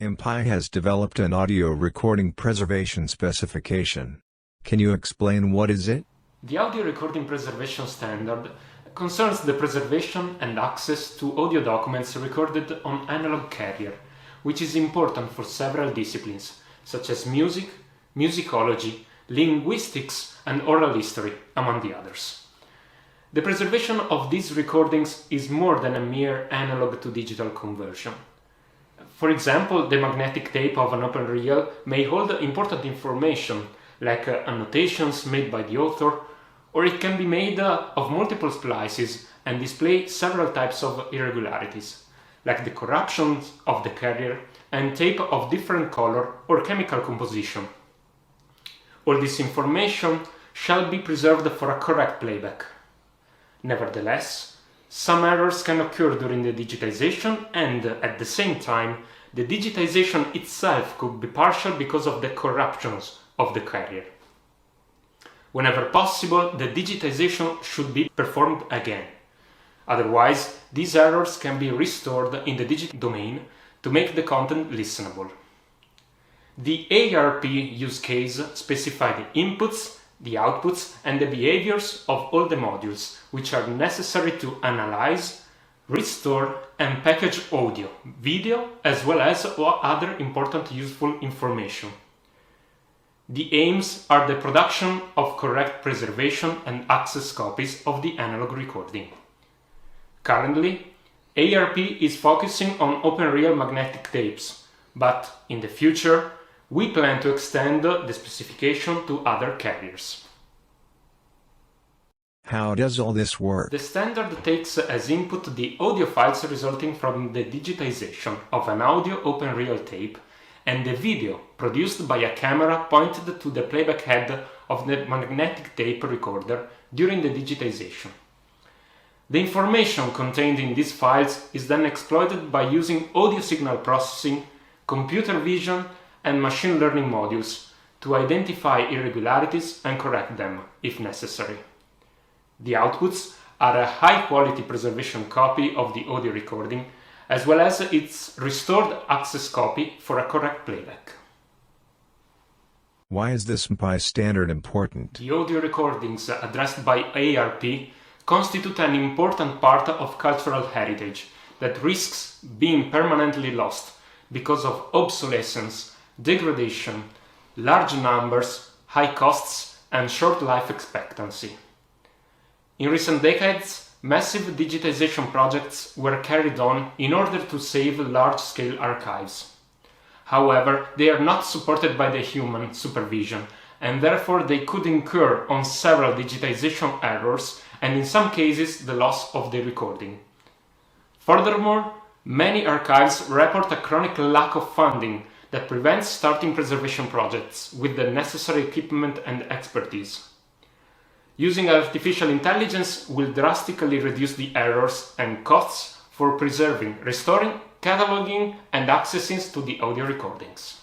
MPI has developed an audio recording preservation specification. Can you explain what is it? The audio recording preservation standard concerns the preservation and access to audio documents recorded on analog carrier, which is important for several disciplines, such as music, musicology, linguistics, and oral history, among the others. The preservation of these recordings is more than a mere analog to digital conversion. For example, the magnetic tape of an open reel may hold important information, like annotations made by the author, or it can be made of multiple splices and display several types of irregularities, like the corruptions of the carrier and tape of different color or chemical composition. All this information shall be preserved for a correct playback. Nevertheless, some errors can occur during the digitization, and at the same time, the digitization itself could be partial because of the corruptions of the carrier. Whenever possible, the digitization should be performed again. Otherwise, these errors can be restored in the digital domain to make the content listenable. The ARP use case specifies the inputs, the outputs, and the behaviors of all the modules, which are necessary to analyze, restore, and package audio, video, as well as other important useful information. The aims are the production of correct preservation and access copies of the analog recording. Currently, ARP is focusing on open reel magnetic tapes, but in the future, we plan to extend the specification to other carriers. How does all this work? The standard takes as input the audio files resulting from the digitization of an audio open reel tape and the video produced by a camera pointed to the playback head of the magnetic tape recorder during the digitization. The information contained in these files is then exploited by using audio signal processing, computer vision, and machine learning modules to identify irregularities and correct them if necessary. The outputs are a high-quality preservation copy of the audio recording, as well as its restored access copy for a correct playback. Why is this MPI standard important? The audio recordings addressed by ARP constitute an important part of cultural heritage that risks being permanently lost because of obsolescence, degradation, large numbers, high costs, and short life expectancy. In recent decades, massive digitization projects were carried on in order to save large-scale archives. However, they are not supported by the human supervision, and therefore they could incur on several digitization errors and in some cases the loss of the recording. Furthermore, many archives report a chronic lack of funding that prevents starting preservation projects with the necessary equipment and expertise. Using artificial intelligence will drastically reduce the errors and costs for preserving, restoring, cataloging, and accessing to the audio recordings.